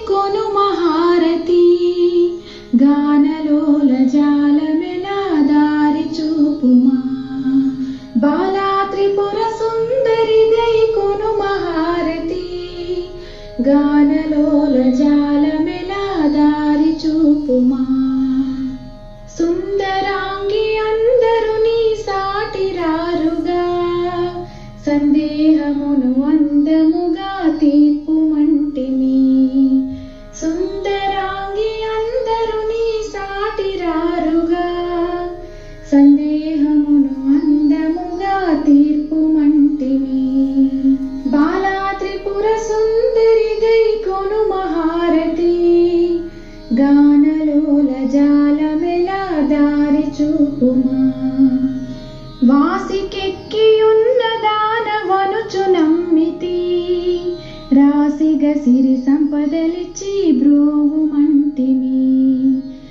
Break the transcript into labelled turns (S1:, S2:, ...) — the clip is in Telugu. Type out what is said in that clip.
S1: కొను మహారతి గానలోల జాలమెలా దారి చూపుమా బాలా త్రిపుర సుందరి గై కొను మహారతి గానలోల జాలమెలా దారి చూపుమా సుందరాంగి అందరు నీ సాటిరారుగా సందేహమును అందముగా తీర్పుమంటిని సుందరాంగి అందరు నీ సాటిరారుగా సందేహమును అందముగా తీర్పుమంటిని బాలా త్రిపుర సుందరి గై కొను మహారతి గానలోల జాలమెలా దారి చూపుమా వాసికెక్కియున్న దానవనుచు నమ్మితి రాశిగ సిరి సంపదలిచ్చి